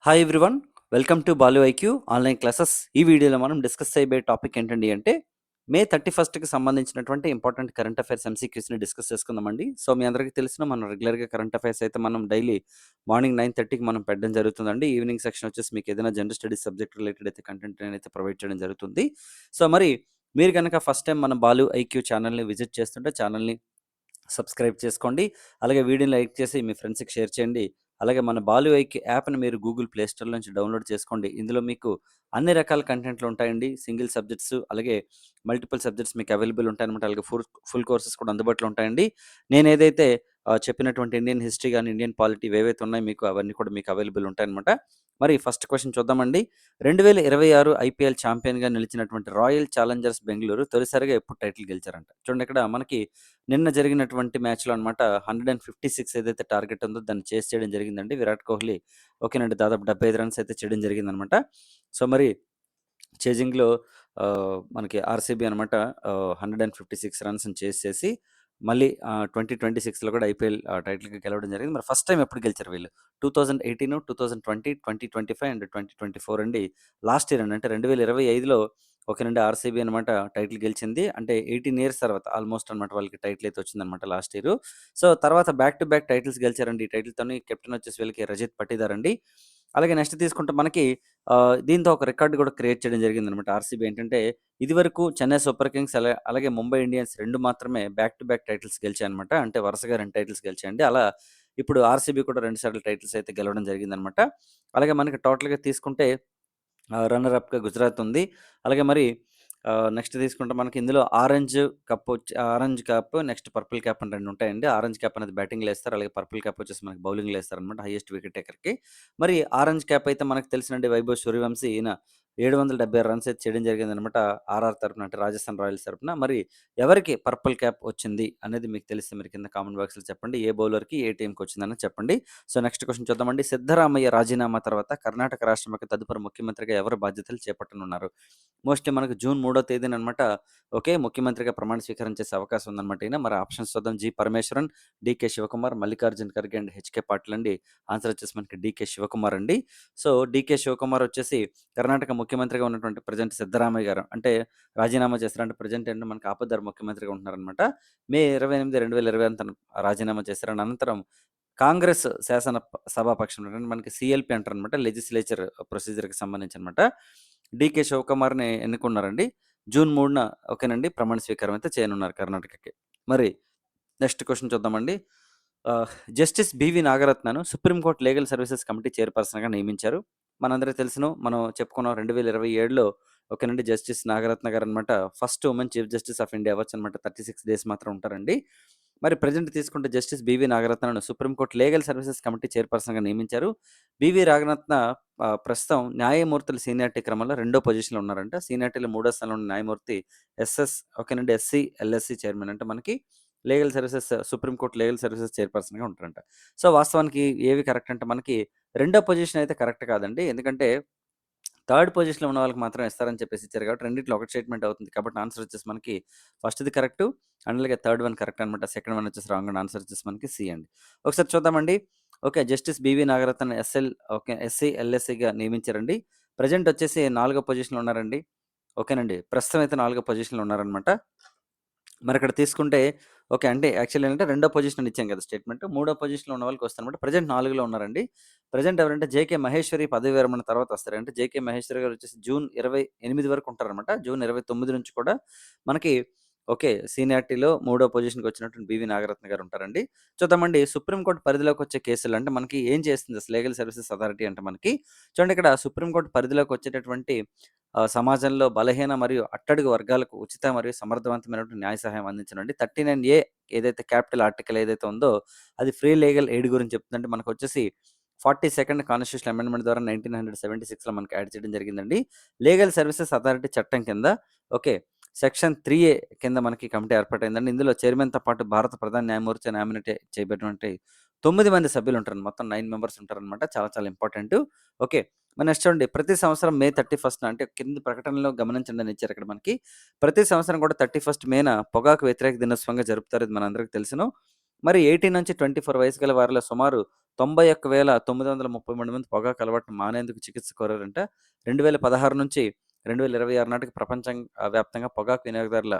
Hi everyone. Welcome to Balu IQ online classes. ఈ వీడియోలో మనం డిస్కస్ చేయబోయే టాపిక్ ఏంటండి అంటే మే 31కి సంబంధించినటువంటి ఇంపార్టెంట్ కరెంట్ అఫైర్స్ ఎంసీక్యూస్ని డిస్కస్ చేసుకుందామండి. సో మీ అందరికీ తెలిసిన మనం రెగ్యులర్గా కరెంట్ అఫైర్స్ అయితే మనం డైలీ మార్నింగ్ 9:30కి మనం పెట్టడం జరుగుతుందండి. ఈవినింగ్ సెక్షన్ వచ్చేసి మీకు ఏదైనా జనరల్ స్టడీస్ సబ్జెక్ట్ రిలేటెడ్ అయితే కంటెంట్ అయితే ప్రొవైడ్ చేయడం జరుగుతుంది. సో మరి మీరు కనుక ఫస్ట్ టైం మన బాలు ఐక్యూ ఛానల్ని విజిట్ చేస్తుంటే ఛానల్ని సబ్స్క్రైబ్ చేసుకోండి. అలాగే వీడియోని లైక్ చేసి మీ ఫ్రెండ్స్‌కి షేర్ చేయండి. అలాగే మన బాలు ఐక్యూ యాప్‌ని మీరు గూగుల్ ప్లే స్టోర్ నుంచి డౌన్‌లోడ్ చేసుకోండి. ఇందులో మీకు అన్ని రకాల కంటెంట్లు ఉంటాయండి. సింగిల్ సబ్జెక్ట్స్ అలాగే మల్టిపుల్ సబ్జెక్ట్స్ మీకు అవైలబుల్ ఉంటాయన్నమాట. అలాగే ఫుల్ కోర్సెస్ కూడా అందుబాటులో ఉంటాయండి. నేనేదైతే చెప్పినటువంటి ఇండియన్ హిస్టరీ గాని, ఇండియన్ పాలిటీ ఇవేవైతే ఉన్నాయో మీకు అవన్నీ కూడా మీకు అవైలబుల్ ఉంటాయన్నమాట. మరి ఫస్ట్ క్వెషన్ చూద్దామండి. 2026 ఐపీఎల్ ఛాంపియన్‌గా నిలిచినటువంటి రాయల్ ఛాలెంజర్స్ బెంగుళూరు తొలిసారిగా ఎప్పుడు టైటిల్ గెలిచారంట. చూడండి ఇక్కడ మనకి నిన్న జరిగినటువంటి మ్యాచ్‌లో అనమాట 156 ఏదైతే టార్గెట్ ఉందో దాన్ని చేజ్ చేయడం జరిగిందండి. విరాట్ కోహ్లీ ఓకేనండి. దాదాపు 75 రన్స్ అయితే చేయడం జరిగిందనమాట. సో మరి చేజింగ్‌లో మనకి ఆర్‌సీబీ అనమాట 156 రన్స్‌ని చేజ్ చేసి మళ్ళీ 2026లో కూడా ఐపీఎల్ టైటిల్‌గా గెలవడం జరిగింది. మరి ఫస్ట్ టైమ్ ఎప్పుడు గెలిచారు వీళ్ళు? 2018, 2020, 2025 అండ్ 2024 అండి. లాస్ట్ ఇయర్ అండి. అంటే 2025లో ఓకేనండి. ఆర్‌సీబీ అనమాట టైటిల్ గెలిచింది. అంటే 18 ఇయర్స్ తర్వాత ఆల్మోస్ట్ అనమాట వాళ్ళకి టైటిల్ అయితే వచ్చిందనమాట లాస్ట్ ఇయర్. సో తర్వాత బ్యాక్ టు బ్యాక్ టైటిల్స్ గెలిచారండి. ఈ టైటిల్‌తోని కెప్టెన్ వచ్చేసి వీళ్ళకి రజత్ పటీదార్ అండి. అలాగే నెక్స్ట్ తీసుకుంటే మనకి దీంతో ఒక రికార్డ్ కూడా క్రియేట్ చేయడం జరిగిందనమాట. ఆర్‌సీబీ ఏంటంటే ఇదివరకు చెన్నై సూపర్ కింగ్స్ అలాగే ముంబై ఇండియన్స్ 2 మాత్రమే బ్యాక్ టు బ్యాక్ టైటిల్స్ గెలిచాయనమాట. అంటే వరుసగా 2 టైటిల్స్ గెలిచాయండి. అలా ఇప్పుడు ఆర్‌సీబీ కూడా 2 సార్లు టైటిల్స్ అయితే గెలవడం జరిగిందనమాట. అలాగే మనకి టోటల్‌గా తీసుకుంటే రన్నర్ అప్‌గా గుజరాత్ ఉంది. అలాగే మరి నెక్స్ట్ తీసుకుంటే మనకి ఇందులో orange cap, next purple cap అని 2 ఉంటాయండి. ఆరెంజ్ క్యాప్ అనేది బ్యాటింగ్‌లో ఏస్తారు. అలాగే పర్పుల్ క్యాప్ వచ్చేసి మనకి బౌలింగ్‌లో ఏస్తారనమాట. Highest wicket టేకర్‌కి. మరి ఆరెంజ్ క్యాప్ అయితే మనకు తెలిసినండి వైభవ్ సూర్యవంశీ ఈయన 776 రన్స్ అయితే చేయడం జరిగిందనమాట. ఆర్ఆర్ తరపున అంటే రాజస్థాన్ రాయల్స్ తరపున. మరి ఎవరికి పర్పుల్ క్యాప్ వచ్చింది అనేది మీకు తెలిస్తే మీరు కింద కామెంట్ బాక్స్‌లో చెప్పండి. ఏ బౌలర్‌కి, ఏ టీమ్‌కి వచ్చిందన్నది చెప్పండి. సో నెక్స్ట్ క్వెషన్ చూద్దామండి. సిద్ధరామయ్య రాజీనామా తర్వాత కర్ణాటక రాష్ట్రం యొక్క తదుపరి ముఖ్యమంత్రిగా ఎవరు బాధ్యతలు చేపట్టనున్నారు? మోస్ట్‌లీ మనకు జూన్ 3వ తేదీననమాట ఓకే. ముఖ్యమంత్రిగా ప్రమాణ స్వీకారం చేసే అవకాశం ఉందనమాట ఈయన. మరి ఆప్షన్స్ చూద్దాం. జి. పరమేశ్వరన్, డీకే శివకుమార్, మల్లికార్జున్ ఖర్గే అండ్ హెచ్‌కే పాటిల్ అండి. ఆన్సర్ వచ్చేసి మనకి డీకే శివకుమార్ అండి. సో డీకే శివకుమార్ వచ్చేసి కర్ణాటక ముఖ్యమంత్రిగా ఉన్నటువంటి ప్రెజెంట్ సిద్ధరామయ్య గారు అంటే రాజీనామా చేశారు. అంటే ప్రెజెంట్ ఏంటంటే మనకు ఆపద్ధర్మ ముఖ్యమంత్రిగా ఉంటున్నారనమాట. మే 28, 2020 తను రాజీనామా చేశారు. అండ్ అనంతరం కాంగ్రెస్ సభాపక్షం అంటే మనకి సీఎల్‌పీ అంటారనమాట. లెజిస్లేచర్ ప్రొసీజర్‌కి సంబంధించి అనమాట. డీకే శివకుమార్‌ని ఎన్నుకున్నారండి. జూన్ 3న ఓకేనండి. ప్రమాణ స్వీకారం అయితే చేయనున్నారు కర్ణాటకకి. మరి నెక్స్ట్ క్వెషన్ చూద్దామండి. జస్టిస్ బివి నాగరత్నను సుప్రీంకోర్టు లీగల్ సర్వీసెస్ కమిటీ చైర్పర్సన్‌గా నియమించారు. మనందరికీ తెలుసును. మనం చెప్పుకున్నాం 2027లో ఓకేనండి. జస్టిస్ నాగరత్న గారనమాట first women chief justice of India అవ్వచ్చనమాట. 36 డేస్ మాత్రం ఉంటారండి. మరి ప్రెజెంట్ తీసుకుంటే జస్టిస్ బివి నాగరత్నను సుప్రీంకోర్టు లీగల్ సర్వీసెస్ కమిటీ చైర్పర్సన్‌గా నియమించారు. బివి నాగరత్న ప్రస్తుతం న్యాయమూర్తుల సీనియారిటీ క్రమంలో రెండో పొజిషన్‌లో ఉన్నారంట. సీనియారిటీలో మూడో స్థానంలో ఉన్న న్యాయమూర్తి ఓకేనండి. ఎస్సీ, ఎల్ఎస్సీ చైర్మన్ అంటే మనకి సుప్రీంకోర్టు లీగల్ సర్వీసెస్ చైర్పర్సన్‌గా ఉంటారంట. సో వాస్తవానికి ఏవి కరెక్ట్ అంటే మనకి రెండో పొజిషన్ అయితే కరెక్ట్ కాదండి. ఎందుకంటే థర్డ్ పొజిషన్‌లో ఉన్న వాళ్ళకి మాత్రం ఇస్తారని చెప్పేసి ఇచ్చారు కాబట్టి రెండిట్లో ఒకటి స్టేట్‌మెంట్ అవుతుంది. కాబట్టి ఆన్సర్ వచ్చేసి మనకి ఫస్ట్‌ది కరెక్టు అండ్ అలాగే థర్డ్ వన్ కరెక్ట్ అనమాట. సెకండ్ వన్ వచ్చేసి రాంగ్ అండ్ ఆన్సర్ వచ్చేసి మనకి సి అండి. ఒకసారి చూద్దామండి. Okay. Justice BV Nagarathna SC, ఎల్ఎస్సీగా నియమించారండి. ప్రెజెంట్ వచ్చేసి నాలుగో పొజిషన్‌లో ఉన్నారండి. ఓకేనండి. ప్రస్తుతం అయితే నాలుగో పొజిషన్‌లో ఉన్నారనమాట. మరిక్కడ తీసుకుంటే ఓకే. అంటే యాక్చువల్లీ ఏంటంటే రెండో పొజిషన్ అని ఇచ్చాం కదా స్టేట్‌మెంట్. మూడో పొజిషన్‌లో ఉన్న వాళ్ళకి వస్తారనమాట. ప్రెజెంట్ 4లో ఉన్నారండి. ప్రెజెంట్ ఎవరంటే జేకే మహేశ్వరి పదవి విరమణ తర్వాత వస్తారు. అంటే జేకే మహేశ్వరి గారు వచ్చేసి జూన్ 28 వరకు ఉంటారనమాట. జూన్ 29 నుంచి కూడా మనకి ఓకే. సీనియారిటీలో మూడో పొజిషన్‌కి వచ్చినటువంటి బివి నాగరత్న గారు ఉంటారండి. చూద్దామండి సుప్రీం కోర్ట్ పరిధిలోకి వచ్చే కేసులు అంటే మనకి ఏం చేస్తుంది అసలు లీగల్ సర్వీసెస్ అథారిటీ అంటే మనకి చూడండి ఇక్కడ సుప్రీం కోర్ట్ పరిధిలోకి వచ్చేటటువంటి సమాజంలో బలహీన మరియు అట్టడుగు వర్గాలకు ఉచిత మరియు సమర్థవంతమైనటువంటి న్యాయ సహాయం అందించనండి. 39 ఏదైతే క్యాపిటల్ ఆర్టికల్ ఏదైతే ఉందో అది ఫ్రీ లీగల్ ఎయిడ్ గురించి చెప్తుందంటే మనకొచ్చేసి 42nd కాన్స్టిట్యూషన్ అమెండ్మెంట్ ద్వారా 1976లో మనకి యాడ్ చేయడం జరిగిందండి. లీగల్ సర్వీసెస్ అథారిటీ చట్టం కింద ఓకే. సెక్షన్ 3A కింద మనకి కమిటీ ఏర్పాటైందండి. ఇందులో చైర్మన్‌తో పాటు భారత ప్రధాన న్యాయమూర్తి నామినేట్ చేయబడినటువంటి 9 మంది సభ్యులు ఉంటారండి. మొత్తం 9 మెంబర్స్ ఉంటారనమాట. చాలా చాలా ఇంపార్టెంటు. ఓకే. మరి నెక్స్ట్ చూడండి ప్రతి సంవత్సరం మే 31న అంటే కింది ప్రకటనలో గమనించండి అని ఇచ్చారు ఇక్కడ మనకి. ప్రతి సంవత్సరం కూడా 31 మేన పొగాకు వ్యతిరేక దినోత్సవంగా జరుపుతారు. ఇది మనందరికీ తెలుసును. మరి 18-24 వయసు గల వారిలో సుమారు 91,933 మంది పొగాకు అలవాటును మానేందుకు చికిత్స కోరారంట. 2016 నుంచి 2026 నాటికి వ్యాప్తంగా పొగాకు వినియోగదారుల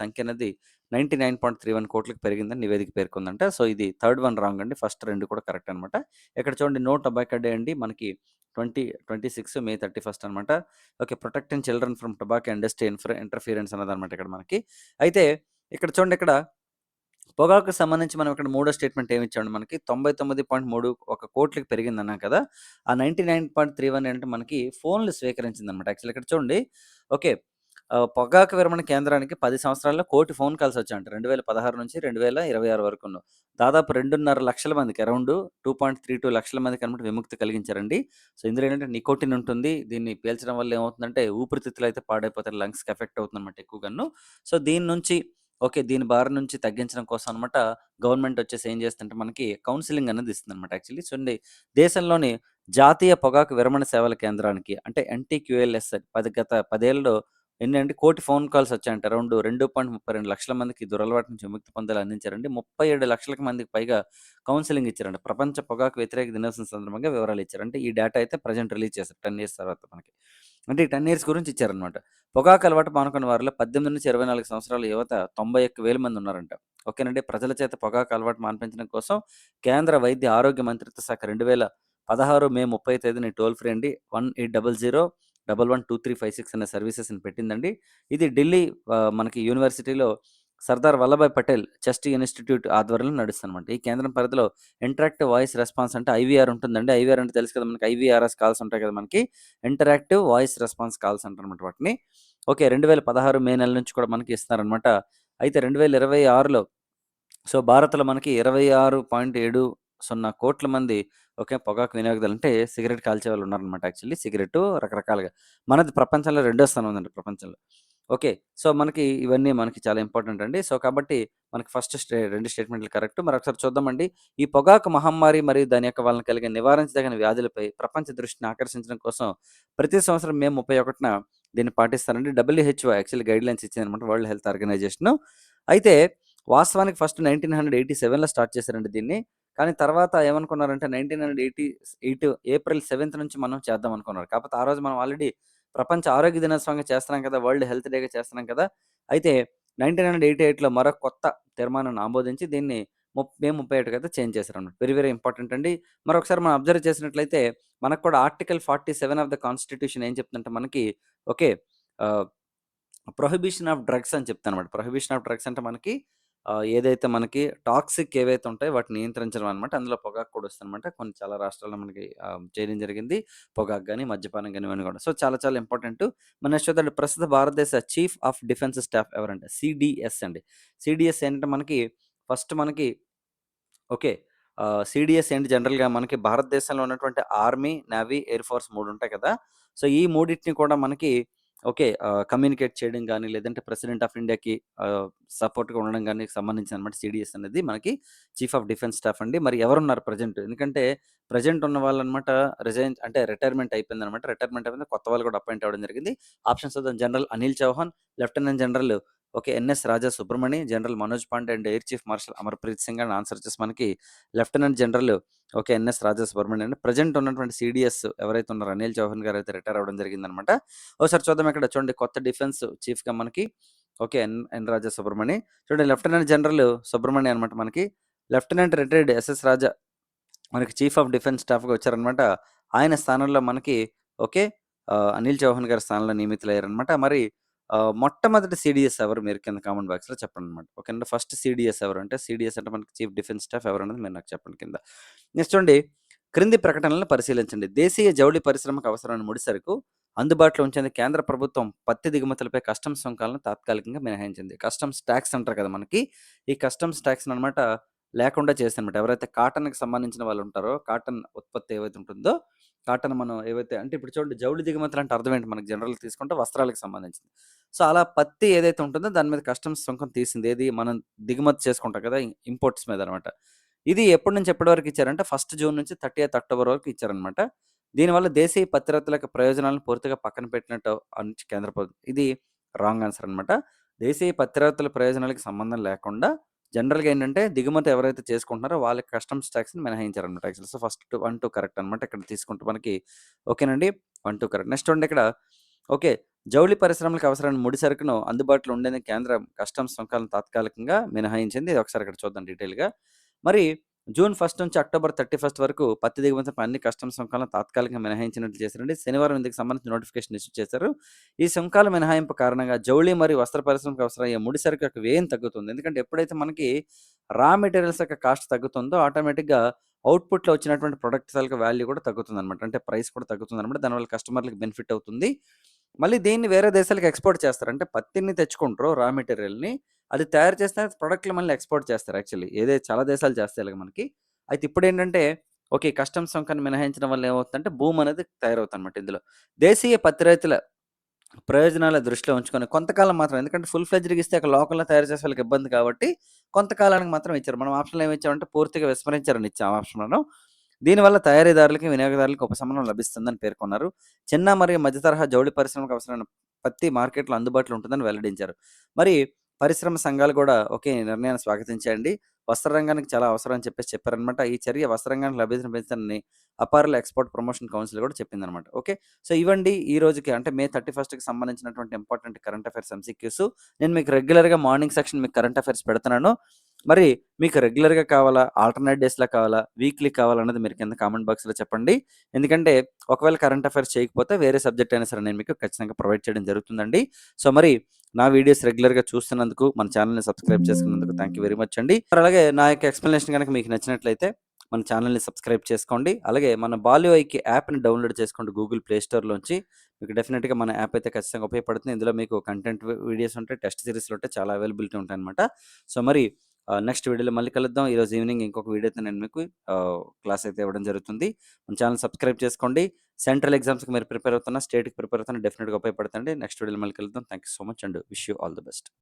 సంఖ్య అనేది 99.31 కోట్లకు పెరిగిందని నివేదిక పేర్కొందంట. సో, ఇది థర్డ్ వన్ రాంగ్ అండి. ఫస్ట్ 2 కూడా కరెక్ట్ అనమాట. ఇక్కడ చూడండి నో టొబాకో డే అండి మనకి 26 మే 31 అనమాట. Okay. Protecting children from tobacco industry interference అన్నదనమాట ఇక్కడ మనకి. అయితే ఇక్కడ చూడండి ఇక్కడ పొగాకుకు సంబంధించి మనం ఇక్కడ మూడో స్టేట్మెంట్ ఏమిచ్చామండి మనకి 99.31 కోట్లకి పెరిగిందన్నాం కదా! ఆ 99.31 అంటే మనకి ఫోన్‌లు స్వీకరించిందనమాట. యాక్చువల్లీ ఇక్కడ చూడండి. ఓకే. పొగాకు విరమణ కేంద్రానికి 10 సంవత్సరాల్లో 1,00,000 ఫోన్ కాల్స్ వచ్చాయంట. 2016 నుంచి 2026 వరకును. దాదాపు 2.5 లక్షల మందికి అరౌండ్ 2.32 లక్షల మందికనమాట విముక్తి కలిగించారండి. సో, ఇందులో ఏంటంటే నికోటిన్ ఉంటుంది. దీన్ని పీల్చడం వల్ల ఏమవుతుందంటే ఊపిరితిత్తులు అయితే పాడైపోతాయి. లంగ్స్‌కి ఎఫెక్ట్ అవుతుందనమాట ఎక్కువగాను. సో, దీని నుంచి దీని బారి నుంచి తగ్గించడం కోసం అనమాట గవర్నమెంట్ వచ్చేసి ఏం చేస్తుందంటే మనకి కౌన్సెలింగ్ అనేది ఇస్తుందనమాట యాక్చువల్లీ. చూడండి దేశంలోని జాతీయ పొగాకు విరమణ సేవల కేంద్రానికి అంటే ఎన్‌టీక్యూఎల్ఎస్ గత 10 ఏళ్లలో ఎన్నంటే 1,00,000 ఫోన్ కాల్స్ వచ్చాయంట. అరౌండ్ 2.32 లక్షల మందికి దురలవాటు నుంచి విముక్తి పొందేలా అందించారండి. 37 లక్షల మందికి పైగా కౌన్సెలింగ్ ఇచ్చారంట. ప్రపంచ పొగాకు వ్యతిరేక దినోత్సవం సందర్భంగా వివరాలు ఇచ్చారు. అంటే ఈ డేటా అయితే ప్రెజెంట్ రిలీజ్ చేశారు 10 ఇయర్స్ తర్వాత మనకి. అంటే ఈ 10 ఇయర్స్ గురించి ఇచ్చారనమాట. పొగాకు అలవాటు మానుకున్న వారిలో 18-24 సంవత్సరాల యువత 91,000 మంది ఉన్నారంట. ఓకేనండి. ప్రజల చేత పొగాకు అలవాటు మాన్పించడం కోసం కేంద్ర వైద్య ఆరోగ్య మంత్రిత్వ శాఖ 2016 మే 30 తేదీన టోల్ ఫ్రీ అండి 1800 112356 అనే సర్వీసెస్‌ని పెట్టిందండి. ఇది ఢిల్లీ మనకి యూనివర్సిటీలో సర్దార్ వల్లభాయ్ పటేల్ చెస్ట్ ఇన్‌స్టిట్యూట్ ఆధ్వర్యంలో నడుస్తుందనమాట. ఈ కేంద్రం పరిధిలో ఇంటరాక్టివ్ వాయిస్ రెస్పాన్స్ అంటే ఐవీఆర్ ఉంటుందండి. ఐవీఆర్ అంటే తెలుసు కదా మనకి ఐవీఆర్ఎస్ కాల్స్ ఉంటాయి కదా మనకి. ఇంటరాక్టివ్ వాయిస్ రెస్పాన్స్ కాల్స్ అంటారనమాట వాటిని. ఓకే. 2016 మే నెల నుంచి కూడా మనకి ఇస్తున్నారనమాట. అయితే 2026లో సో, భారత్‌లో మనకి 26.70 కోట్ల మంది పొగాకు వినియోగదారులు అంటే సిగరెట్ కాల్చేవాళ్ళు ఉన్నారనమాట యాక్చువల్లీ. సిగరెట్టు రకరకాలుగా. మనది ప్రపంచంలో రెండో స్థానం ఉందండి ప్రపంచంలో. ఓకే. సో, మనకి ఇవన్నీ మనకి చాలా ఇంపార్టెంట్ అండి. సో, కాబట్టి మనకి ఫస్ట్ 2 స్టేట్మెంట్‌లు కరెక్ట్. మరొకసారి చూద్దామండి. ఈ పొగాకు మహమ్మారి మరియు దాని యొక్క వలన కలిగే నివారించదగిన వ్యాధులపై ప్రపంచ దృష్టిని ఆకర్షించడం కోసం ప్రతి సంవత్సరం మే 31న దీన్ని పాటిస్తారండి. డబ్ల్యూహెచ్ఓ యాక్చువల్లీ గైడ్‌లైన్స్ ఇచ్చిందనమాట. World health organisation. అయితే వాస్తవానికి ఫస్ట్ 1987లో స్టార్ట్ చేశారండి దీన్ని. కానీ తర్వాత ఏమనుకున్నారంటే 1988 ఏప్రిల్ 7థ్ నుంచి మనం చేద్దాం అనుకున్నారు. కాకపోతే ఆ రోజు మనం ఆల్రెడీ ప్రపంచ ఆరోగ్య దినోత్సవంగా చేస్తున్నాం కదా! వరల్డ్ హెల్త్ డేగా చేస్తున్నాం కదా! అయితే 1988లో మరో కొత్త తీర్మానాన్ని ఆమోదించి దీన్ని మే 31కి అయితే చేంజ్ చేశారన్నమాట. వెరీ వెరీ ఇంపార్టెంట్ అండి. మరొకసారి మనం అబ్జర్వ్ చేసినట్లయితే మనకు కూడా ఆర్టికల్ 47 ఆఫ్ ద కాన్స్టిట్యూషన్ ఏం చెప్తుందంటే మనకి ఓకే. ఆహ్ ప్రొహిబిషన్ ఆఫ్ డ్రగ్స్ అని చెప్తానమాట. ప్రొహిబిషన్ ఆఫ్ డ్రగ్స్ అంటే మనకి ఏదైతే మనకి టాక్సిక్ ఏవైతే ఉంటాయో వాటిని నియంత్రించడం అనమాట. అందులో పొగాకు కూడా వస్తుందనమాట. కొన్ని చాలా రాష్ట్రాల్లో మనకి చేయడం జరిగింది. పొగాకు గాని, మద్యపానం గాని ఇవన్నీ కూడా. సో, చాలా చాలా ఇంపార్టెంటు. మన నెక్స్ట్ చూద్దాండి. ప్రస్తుత భారతదేశ చీఫ్ ఆఫ్ డిఫెన్స్ స్టాఫ్ ఎవరంటే సీడీఎస్ అండి. సీడీఎస్ ఏంటంటే మనకి ఫస్ట్ మనకి ఓకే. సీడీఎస్ ఏంటి జనరల్‌గా మనకి భారతదేశంలో ఉన్నటువంటి ఆర్మీ, నేవీ, ఎయిర్ ఫోర్స్ 3 ఉంటాయి కదా! సో, ఈ మూడిటిని కూడా మనకి ఓకే. కమ్యూనికేట్ చేయడం గాని, లేదంటే ప్రెసిడెంట్ ఆఫ్ ఇండియాకి సపోర్ట్‌గా ఉండడం గాని సంబంధించిందనమాట సీడీఎస్ అనేది మనకి చీఫ్ ఆఫ్ డిఫెన్స్ స్టాఫ్ అండి. మరి ఎవరున్నారు ప్రెజెంట్? ఎందుకంటే ప్రెజెంట్ ఉన్న వాళ్ళనమాట అంటే రిటైర్మెంట్ అయిపోయిందనమాట. రిటైర్మెంట్ అయిపోయింది. కొత్త వాళ్ళు కూడా అపాయింట్ అవ్వడం జరిగింది. ఆప్షన్స్ చూద్దాం. General Anil Chauhan, lieutenant general NS Raja Subramani, general Manoj Pande and air chief marshal Amarpreet Singh అని ఆన్సర్ వచ్చేసి మనకి లెఫ్టినెంట్ జనరల్ ఎన్ఎస్ రాజా సుబ్రమణ్యం అండి. ప్రెజెంట్ ఉన్నటువంటి సీడీఎస్ ఎవరైతే ఉన్నారో అనిల్ చౌహాన్ గారు అయితే రిటైర్ అవ్వడం జరిగిందనమాట. ఒకసారి చూద్దాం ఇక్కడ చూడండి కొత్త డిఫెన్స్ చీఫ్‌గా మనకి ఎన్ రాజా సుబ్రమణి. చూడండి లెఫ్టినెంట్ జనరల్ సుబ్రమణి అనమాట మనకి. లెఫ్టినెంట్ రిటైర్డ్ ఎస్ఎస్ రాజా మనకి చీఫ్ ఆఫ్ డిఫెన్స్ స్టాఫ్‌గా వచ్చారనమాట. ఆయన స్థానంలో మనకి ఓకే. అనిల్ చౌహాన్ గారి స్థానంలో నియమితులయ్యారనమాట. మరి మొట్టమొదటి సీడీఎస్ ఎవరు మీరు కింద కామెంట్ బాక్స్‌లో చెప్పండనమాట. ఓకేనండి. ఫస్ట్ సీడీఎస్ ఎవరు అంటే సీడీఎస్ అంటే మనకి చీఫ్ డిఫెన్స్ స్టాఫ్ ఎవరన్నది మీరు నాకు చెప్పండి కింద. నెక్స్ట్ చూడండి క్రింది ప్రకటనలను పరిశీలించండి. దేశీయ జౌళి పరిశ్రమకు అవసరమైన ముడి సరుకు అందుబాటులో ఉంచేందుకు కేంద్ర ప్రభుత్వం పత్తి దిగుమతులపై కస్టమ్స్ సుంకాలను తాత్కాలికంగా మినహాయించింది. కస్టమ్స్ టాక్స్ అంటారు కదా మనకి. ఈ కస్టమ్స్ టాక్స్‌ని అనమాట లేకుండా చేశారనమాట. ఎవరైతే కాటన్‌కి సంబంధించిన వాళ్ళు ఉంటారో, కాటన్ ఉత్పత్తి ఏవైతే ఉంటుందో, కాటన్ మనం ఏవైతే అంటే ఇప్పుడు చూడండి జౌళి దిగుమతులు అంటే అర్థం ఏంటి మనకి జనరల్‌గా తీసుకుంటే వస్త్రాలకు సంబంధించింది. సో, అలా పత్తి ఏదైతే ఉంటుందో దాని మీద కస్టమ్స్ సుంకం తీసింది. ఏది మనం దిగుమతి చేసుకుంటాం కదా! ఇంపోర్ట్స్ మీద అనమాట. ఇది ఎప్పటి నుంచి ఎప్పటి వరకు ఇచ్చారంటే 1 జూన్ నుంచి 30థ్ అక్టోబర్ వరకు ఇచ్చారనమాట. దీనివల్ల దేశీయ పత్తి రైతుల యొక్క ప్రయోజనాలను పూర్తిగా పక్కన పెట్టినట్టు అని కేంద్ర ప్రభుత్వం ఇది రాంగ్ ఆన్సర్ అనమాట. దేశీయ పత్తి రైతుల ప్రయోజనాలకు సంబంధం లేకుండా జనరల్‌గా ఏంటంటే దిగుమతి ఎవరైతే చేసుకుంటున్నారో వాళ్ళకి కస్టమ్స్ టాక్స్‌ని మినహాయించారనమాట యాక్చువల్లీ. సో, ఫస్ట్ 1, 2 కరెక్ట్ అనమాట. ఇక్కడ తీసుకుంటే మనకి ఓకేనండి. 1, 2 కరెక్ట్. నెక్స్ట్ చూడండి ఇక్కడ ఓకే. జౌళి పరిశ్రమలకు అవసరమైన ముడి సరుకును అందుబాటులో ఉండేందుకు కేంద్రం కస్టమ్స్ సుంకాలను తాత్కాలికంగా మినహాయించింది. ఇది ఒకసారి ఇక్కడ చూద్దాం డీటెయిల్‌గా. మరి జూన్ 1 నుంచి అక్టోబర్ 31 వరకు పత్తి దిగుమతిపై అన్ని కస్టమ్స్ సుంకాలను తాత్కాలికంగా మినహాయించినట్లు చేశారండి. శనివారం ఇందుకు సంబంధించిన నోటిఫికేషన్ ఇష్యూ చేశారు. ఈ సుంకాల మినహాయింపు కారణంగా జౌళి మరియు వస్త్ర పరిశ్రమకు అవసరమయ్యే ముడి సరుకు యొక్క వ్యయం తగ్గుతుంది. ఎందుకంటే ఎప్పుడైతే మనకి రా మెటీరియల్స్ యొక్క కాస్ట్ తగ్గుతుందో ఆటోమేటిక్‌గా అవుట్‌పుట్‌లో వచ్చినటువంటి ప్రొడక్ట్స్ తాలూకా వాల్యూ కూడా తగ్గుతుందనమాట. అంటే ప్రైస్ కూడా తగ్గుతుందనమాట. దానివల్ల కస్టమర్‌లకి బెనిఫిట్ అవుతుంది. మళ్ళీ దీన్ని వేరే దేశాలకు ఎక్స్‌పోర్ట్ చేస్తారు. అంటే పత్తిని తెచ్చుకుంటారు రా మెటీరియల్‌ని. అది తయారు చేస్తే ప్రొడక్ట్‌లు మళ్ళీ ఎక్స్‌పోర్ట్ చేస్తారు యాక్చువల్లీ. చాలా దేశాలు చేస్తాయి ఇలాగ మనకి. అయితే ఇప్పుడేంటంటే ఓకే. కస్టమ్స్ సుంకాన్ని మినహాయించడం వల్ల ఏమవుతుందంటే భూమి అనేది తయారవుతుందనమాట ఇందులో. దేశీయ పత్తి రైతుల ప్రయోజనాల దృష్టిలో ఉంచుకొని కొంతకాలం మాత్రం ఎందుకంటే ఫుల్ ఫ్లెడ్జ్డ్‌గా ఇస్తే అక్కడ లోకల్‌లో తయారు చేసే వాళ్ళకి ఇబ్బంది కాబట్టి కొంతకాలానికి మాత్రం ఇచ్చారు. మనం ఆప్షన్‌లో ఏమి ఇచ్చామంటే పూర్తిగా విస్మరించారని ఇచ్చాం ఆప్షన్‌లను. దీనివల్ల తయారీదారులకి, వినియోగదారులకు ఉపశమనం లభిస్తుందని పేర్కొన్నారు. చిన్న మరియు మధ్య తరహా జౌళి పరిశ్రమకు అవసరమైన పత్తి మార్కెట్‌లో అందుబాటులో ఉంటుందని వెల్లడించారు. మరి పరిశ్రమ సంఘాలు కూడా ఒకే నిర్ణయాన్ని స్వాగతించాయండి. వస్త్ర రంగానికి చాలా అవసరం అని చెప్పారనమాట. ఈ చర్య వస్త్ర రంగానికి లభ్యతను పెంచుతుందని అపారల్ ఎక్స్‌పోర్ట్ ప్రమోషన్ కౌన్సిల్ కూడా చెప్పిందనమాట. ఓకే. సో, ఇవండి ఈ రోజుకి అంటే మే 31కి సంబంధించినటువంటి ఇంపార్టెంట్ కరెంట్ అఫైర్స్ ఎంసీక్యూస్. నేను మీకు రెగ్యులర్‌గా మార్నింగ్ సెక్షన్ మీకు కరెంట్ అఫైర్స్ పెడుతున్నాను. మరి మీకు రెగ్యులర్‌గా కావాలా? ఆల్టర్‌నేట్ డేస్‌లో కావాలా? వీక్లీ కావాలన్నది మీరు కింద కామెంట్ బాక్స్‌లో చెప్పండి. ఎందుకంటే ఒకవేళ కరెంట్ అఫైర్స్ చేయకపోతే వేరే సబ్జెక్ట్ అయినా సరే నేను మీకు ఖచ్చితంగా ప్రొవైడ్ చేయడం జరుగుతుందండి. సో, మరి నా వీడియోస్ రెగ్యులర్‌గా చూస్తున్నందుకు, మన ఛానెల్‌ని సబ్స్క్రైబ్ చేసుకున్నందుకు థాంక్ యూ వెరీ మచ్ అండి. మరి అలాగే నా యొక్క ఎక్స్‌ప్లనేషన్ గనుక మీకు నచ్చినట్లయితే మన ఛానెల్‌ని సబ్స్క్రైబ్ చేసుకోండి. అలాగే మన బాల్యో ఐకి యాప్‌ని డౌన్‌లోడ్ చేసుకోండి గూగుల్ ప్లే స్టోర్‌లోంచి. మీకు డెఫినిట్‌గా మన యాప్ అయితే ఖచ్చితంగా ఉపయోగపడుతుంది. ఇందులో మీకు కంటెంట్ వీడియోస్ ఉంటాయి, టెస్ట్ సీరీస్‌లు ఉంటాయి. చాలా అవైలబిలిటీ ఉంటాయన్నమాట. సో, మరి నెక్స్ట్ వీడియోలో మళ్ళీ కలుద్దాం. ఈరోజు ఈవినింగ్ ఇంకొక వీడియోతో నేను మీకు క్లాస్ అయితే ఇవ్వడం జరుగుతుంది. మన ఛానెల్ సబ్స్క్రైబ్ చేసుకోండి. సెంట్రల్ ఎగ్జామ్స్‌కి మీరు ప్రిపేర్ అవుతున్నా, స్టేట్‌కి ప్రిపేర్ అవుతున్నా డెఫినిట్‌గా ఉపయోగపడుతుంది. నెక్స్ట్ వీడియోలో మళ్ళీ కలుద్దాం. Thank you so much and wish you all the best.